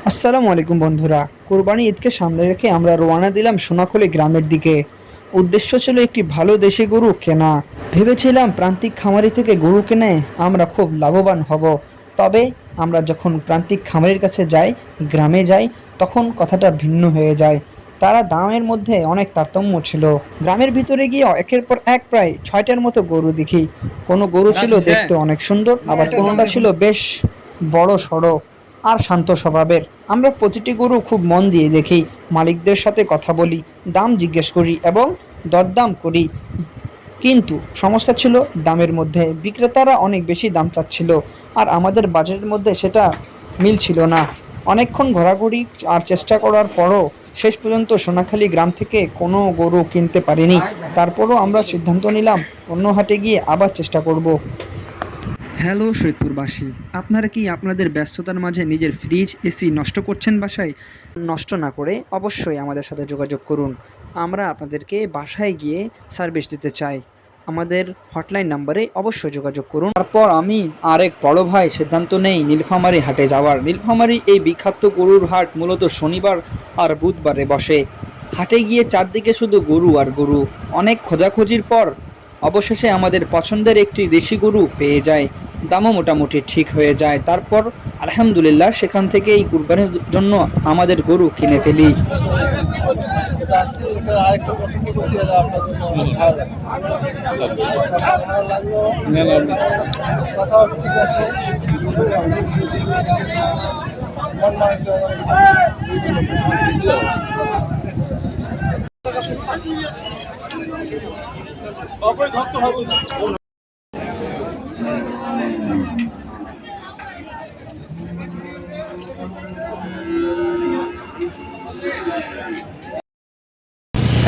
আসসালামু আলাইকুম বন্ধুরা। কোরবানি ঈদকে সামনে রেখে আমরা রওনা দিলাম সোনাখলী গ্রামের দিকে। উদ্দেশ্য ছিল একটি ভালো দেশি গরু কেনা। ভেবেছিলাম প্রান্তিক খামারি থেকে গরু কিনে আমরা খুব লাভবান হব। তবে আমরা যখন প্রান্তিক খামারির কাছে যাই, গ্রামে যাই, তখন কথাটা ভিন্ন হয়ে যায়। তারা দামের মধ্যে অনেক তারতম্য ছিল। গ্রামের ভিতরে গিয়ে একের পর এক প্রায় ৬টার মতো গরু দেখি। কোনো গরু ছিল দেখতে অনেক সুন্দর, আবার কোনোটা ছিল বেশ বড় সড়ো আর শান্ত স্বভাবের। আমরা প্রতিটি গরু খুব মন দিয়ে দেখি, মালিকদের সাথে কথা বলি, দাম জিজ্ঞেস করি এবং দরদাম করি। কিন্তু সমস্যা ছিল দামের মধ্যে। বিক্রেতারা অনেক বেশি দাম চাচ্ছিল, আর আমাদের বাজেটের মধ্যে সেটা মিলছিল না। অনেকক্ষণ ঘোরাঘুরি আর চেষ্টা করার পরও শেষ পর্যন্ত সোনাখালী গ্রাম থেকে কোনো গরু কিনতে পারিনি। তারপরও আমরা সিদ্ধান্ত নিলাম অন্য হাটে গিয়ে আবার চেষ্টা করব। হ্যালো সৈয়দপুরবাসী, আপনারা কি আপনাদের ব্যস্ততার মাঝে নিজের ফ্রিজ এসি নষ্ট করছেন বাসায়? নষ্ট না করে অবশ্যই আমাদের সাথে যোগাযোগ করুন। আমরা আপনাদেরকে বাসায় গিয়ে সার্ভিস দিতে চাই। আমাদের হটলাইন নাম্বারে অবশ্যই যোগাযোগ করুন। তারপর আমি আর এক বড় ভাই সিদ্ধান্ত নেই নীলফামারী হাটে যাওয়ার। নীলফামারী এই বিখ্যাত গরুর হাট মূলত শনিবার আর বুধবারে বসে। হাটে গিয়ে চারদিকে শুধু গরু আর গরু। অনেক খোঁজাখুঁজির পর অবশেষে আমাদের পছন্দের একটি দেশি গরু পেয়ে যায়। দামও মোটামুটি ঠিক হয়ে যায়। তারপর আলহামদুলিল্লাহ সেখান থেকে এই কুরবানির জন্য আমাদের গরু কিনে ফেলি।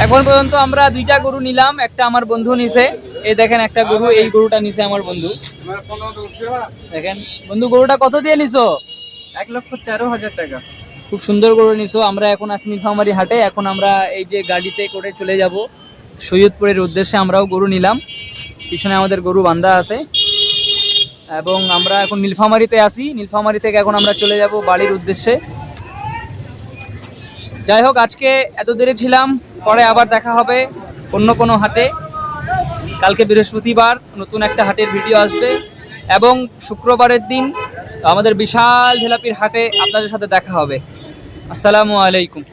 এখন পর্যন্ত আমরা দুইটা গরু নিলাম, একটা আমার বন্ধু নিছে। এই দেখেন একটা গরু, এই গরুটা নিছে আমার বন্ধু। দেখেন বন্ধু, গরুটা কত দিয়ে নিছো? 1,13,000 টাকা। খুব সুন্দর গরু নিছো। আমরা এখন আছি নীলফামারী হাটে। এখন আমরা এই যে গাড়িতে করে চলে যাব সৈয়দপুরের উদ্দেশ্যে। আমরাও গরু নিলাম, পিছনে আমাদের গরু বান্ধা আছে এবং আমরা এখন নীলফামারীতে আছি। নীলফামারী থেকে এখন আমরা চলে যাব বাড়ির উদ্দেশ্যে। যাই হোক, আজকে এত দেরি ছিলাম, পরে আবার দেখা হবে অন্য কোনো হাটে। কালকে বৃহস্পতিবার নতুন একটা হাটের ভিডিও আসবে এবং শুক্রবারের দিন আমাদের বিশাল ঝিলাপির হাটে আপনাদের সাথে দেখা হবে। আসসালামু আলাইকুম।